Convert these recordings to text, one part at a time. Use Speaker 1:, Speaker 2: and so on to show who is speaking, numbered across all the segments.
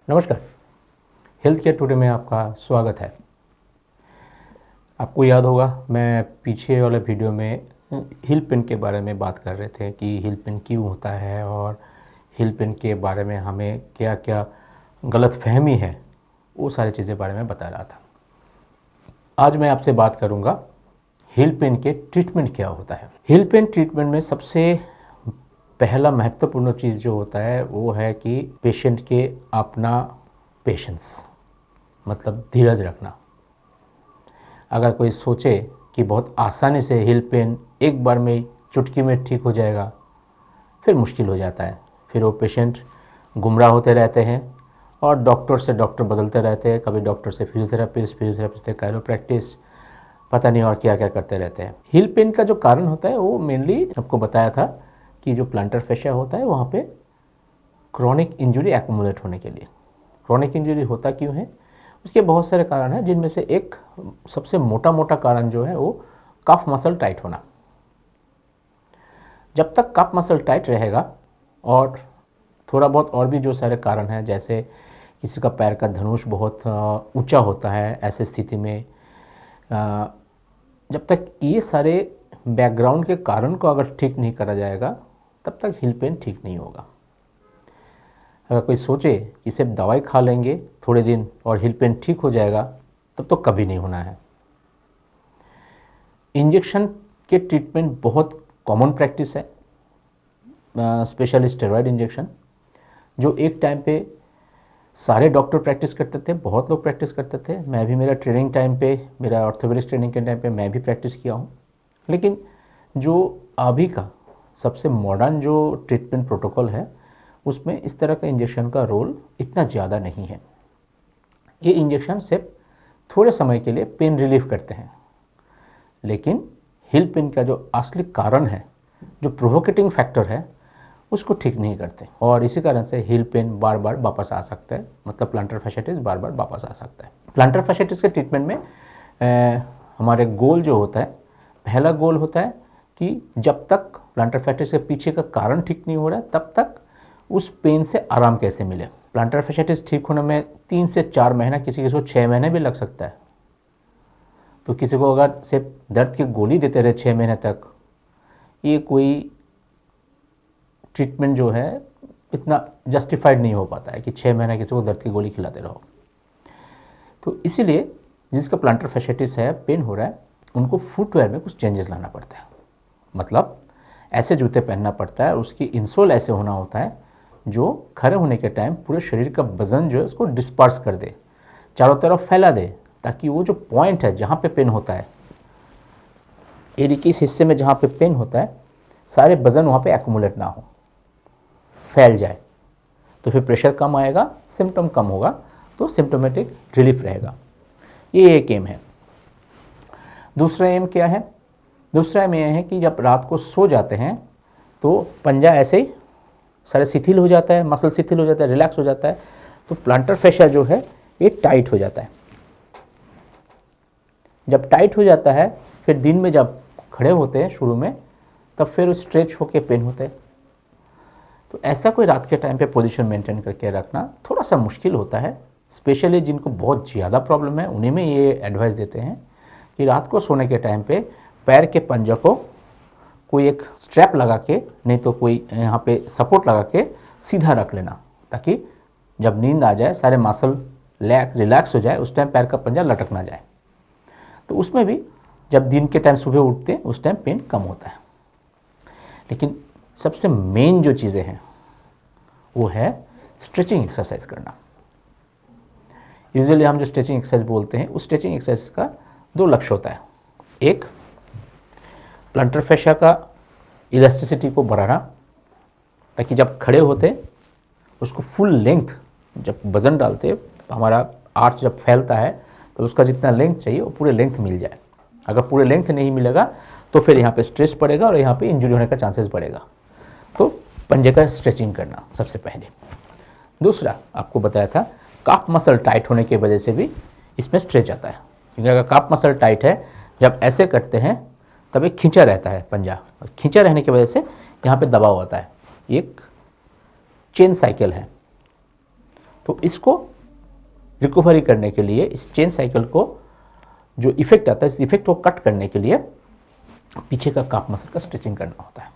Speaker 1: नमस्कार। Health care today में आपका स्वागत है। आपको याद होगा मैं पीछे वाले वीडियो में हिल पेन के बारे में बात कर रहे थे कि हिल पेन क्यों होता है और हिल पेन के बारे में हमें क्या क्या गलतफहमी है, वो सारी चीज़ें बारे में बता रहा था। आज मैं आपसे बात करूंगा हिल पेन के ट्रीटमेंट क्या होता है। हिल पेन ट्रीटमेंट में सबसे पहला महत्वपूर्ण चीज़ जो होता है वो है कि पेशेंट के अपना पेशेंस, मतलब धीरज रखना। अगर कोई सोचे कि बहुत आसानी से हिल पेन एक बार में चुटकी में ठीक हो जाएगा, फिर मुश्किल हो जाता है। फिर वो पेशेंट गुमराह होते रहते हैं और डॉक्टर से डॉक्टर बदलते रहते हैं। कभी डॉक्टर से फिजियोथेरापिस्ट से कायरोप्रैक्टिस, पता नहीं और क्या क्या करते रहते हैं। हिल पेन का जो कारण होता है वो मेनली आपको बताया था कि जो प्लांटर फैशिया होता है वहाँ पे क्रॉनिक इंजरी एक्यूमुलेट होने के लिए। क्रॉनिक इंजरी होता क्यों है, उसके बहुत सारे कारण हैं, जिनमें से एक सबसे मोटा कारण जो है वो कफ मसल टाइट होना। जब तक कफ मसल टाइट रहेगा और थोड़ा बहुत और भी जो सारे कारण हैं, जैसे किसी का पैर का धनुष बहुत ऊंचा होता है, ऐसे स्थिति में जब तक ये सारे बैकग्राउंड के कारण को अगर ठीक नहीं करा जाएगा तब तक हिल पेन ठीक नहीं होगा। अगर कोई सोचे कि सिर्फ दवाई खा लेंगे थोड़े दिन और हिल पेन ठीक हो जाएगा, तब तो कभी नहीं होना है। इंजेक्शन के ट्रीटमेंट बहुत कॉमन प्रैक्टिस है, स्पेशली स्टेरॉयड इंजेक्शन, जो एक टाइम पे सारे डॉक्टर प्रैक्टिस करते थे, बहुत लोग प्रैक्टिस करते थे। मैं भी मेरा ट्रेनिंग टाइम पे, मेरा ऑर्थोपेडिक्स ट्रेनिंग के टाइम पे मैं भी प्रैक्टिस किया हूँ। लेकिन जो अभी का सबसे मॉडर्न जो ट्रीटमेंट प्रोटोकॉल है उसमें इस तरह का इंजेक्शन का रोल इतना ज़्यादा नहीं है। ये इंजेक्शन सिर्फ थोड़े समय के लिए पेन रिलीफ करते हैं, लेकिन हिल पेन का जो असली कारण है, जो प्रोवोकेटिंग फैक्टर है, उसको ठीक नहीं करते और इसी कारण से हिल पेन बार बार वापस आ सकता है। मतलब प्लांटर फैशियाटिस बार बार वापस आ सकता है। प्लांटर फैशियाटिस के ट्रीटमेंट में हमारे गोल जो होता है, पहला गोल होता है कि जब तक प्लांटर फैशियाटिस के पीछे का कारण ठीक नहीं हो रहा है तब तक उस पेन से आराम कैसे मिले। प्लांटर फैशियाटिस ठीक होने में 3 से 4 महीना, किसी को 6 महीने भी लग सकता है। तो किसी को अगर सिर्फ दर्द की गोली देते रहे 6 महीने तक, ये कोई ट्रीटमेंट जो है इतना जस्टिफाइड नहीं हो पाता है कि 6 महीना किसी को दर्द की गोली खिलाते रहो। तो इसीलिए जिसका प्लांटर फैशियाटिस है, पेन हो रहा है, उनको फुटवेयर में कुछ चेंजेस लाना पड़ता है। मतलब ऐसे जूते पहनना पड़ता है, उसकी इंसोल ऐसे होना होता है जो खड़े होने के टाइम पूरे शरीर का वजन जो है उसको डिस्पर्स कर दे, चारों तरफ फैला दे, ताकि वो जो पॉइंट है जहाँ पे पेन होता है, एड़ी के इस हिस्से में जहाँ पे पेन होता है, सारे वजन वहाँ पे एक्यूमुलेट ना हो, फैल जाए। तो फिर प्रेशर कम आएगा, सिम्टम कम होगा, तो सिम्टोमेटिक रिलीफ रहेगा। ये एक एम है। दूसरा एम क्या है? दूसरा एम यह है कि जब रात को सो जाते हैं तो पंजा ऐसे ही सारे शिथिल हो जाता है, मसल शिथिल हो जाता है, रिलैक्स हो जाता है, तो प्लांटर फैशिया जो है ये टाइट हो जाता है। जब टाइट हो जाता है, फिर दिन में जब खड़े होते हैं शुरू में, तब फिर स्ट्रेच होके पेन होते हैं। तो ऐसा कोई रात के टाइम पे पोजीशन मेंटेन करके रखना थोड़ा सा मुश्किल होता है। स्पेशली जिनको बहुत ज़्यादा प्रॉब्लम है उन्हीं में ये एडवाइस देते हैं कि रात को सोने के टाइम पे पैर के पंजे को कोई एक स्ट्रैप लगा के, नहीं तो कोई यहाँ पे सपोर्ट लगा के सीधा रख लेना, ताकि जब नींद आ जाए, सारे मसल रिलैक्स हो जाए, उस टाइम पैर का पंजा लटक ना जाए। तो उसमें भी जब दिन के टाइम सुबह उठते हैं उस टाइम पेन कम होता है। लेकिन सबसे मेन जो चीज़ें हैं वो है स्ट्रेचिंग एक्सरसाइज करना। यूजुअली हम जो स्ट्रेचिंग एक्सरसाइज बोलते हैं, उस स्ट्रेचिंग एक्सरसाइज का 2 लक्ष्य होता है। एक, प्लांटर फैशिया का इलास्टिसिटी को बढ़ाना, ताकि जब खड़े होते उसको फुल लेंथ, जब वजन डालते हमारा आर्च जब फैलता है तो उसका जितना लेंथ चाहिए वो पूरे लेंथ मिल जाए। अगर पूरे लेंथ नहीं मिलेगा तो फिर यहाँ पे स्ट्रेस पड़ेगा और यहाँ पे इंजरी होने का चांसेस बढ़ेगा। तो पंजे का स्ट्रेचिंग करना सबसे पहले। दूसरा, आपको बताया था काफ मसल टाइट होने की वजह से भी इसमें स्ट्रेच आता है, क्योंकि अगर काफ मसल टाइट है, जब ऐसे करते हैं तब एक खींचा रहता है पंजा, और खींचा रहने की वजह से यहाँ पे दबाव होता है। एक चेन साइकिल है, तो इसको रिकवरी करने के लिए, इस चेन साइकिल को जो इफेक्ट आता है, इस इफेक्ट को कट करने के लिए पीछे का काफ मसल का स्ट्रेचिंग करना होता है।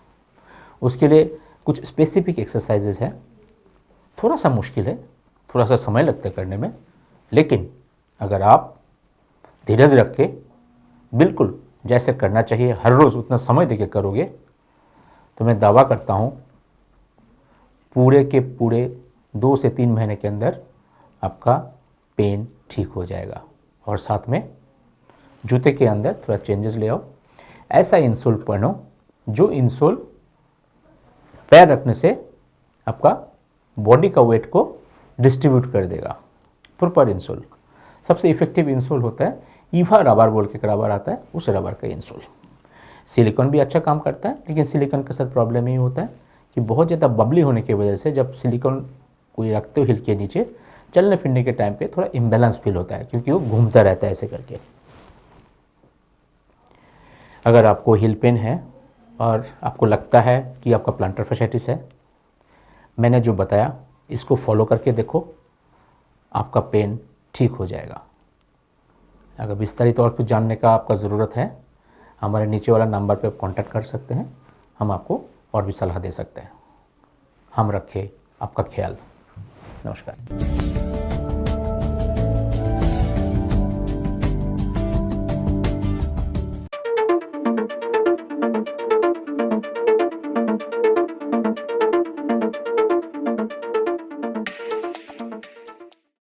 Speaker 1: उसके लिए कुछ स्पेसिफिक एक्सरसाइजेज हैं, थोड़ा सा मुश्किल है, थोड़ा सा समय लगता है करने में, लेकिन अगर आप धीरज रख के बिल्कुल जैसे करना चाहिए हर रोज़ उतना समय देके करोगे, तो मैं दावा करता हूँ पूरे के पूरे 2 से 3 महीने के अंदर आपका पेन ठीक हो जाएगा। और साथ में जूते के अंदर थोड़ा चेंजेस ले आओ, ऐसा इंसोल पहनो जो इंसोल पैर रखने से आपका बॉडी का वेट को डिस्ट्रीब्यूट कर देगा। प्रॉपर इंसोल सबसे इफेक्टिव इंसोल होता है, ईवा रबर बोल के एक रबर आता है, उस रबर का इंसोल। सिलिकॉन भी अच्छा काम करता है, लेकिन सिलिकॉन के साथ प्रॉब्लम ये होता है कि बहुत ज़्यादा बबली होने की वजह से जब सिलिकॉन कोई रखते हो हिल के नीचे, चलने फिरने के टाइम पे थोड़ा इम्बैलेंस फील होता है, क्योंकि वो घूमता रहता है ऐसे करके। अगर आपको हिल पेन है और आपको लगता है कि आपका प्लांटर फैसाइटिस है, मैंने जो बताया इसको फॉलो करके देखो, आपका पेन ठीक हो जाएगा। अगर विस्तारित और कुछ जानने का आपका ज़रूरत है, हमारे नीचे वाला नंबर पे आप कॉन्टैक्ट कर सकते हैं, हम आपको और भी सलाह दे सकते हैं। हम रखें आपका ख्याल। नमस्कार।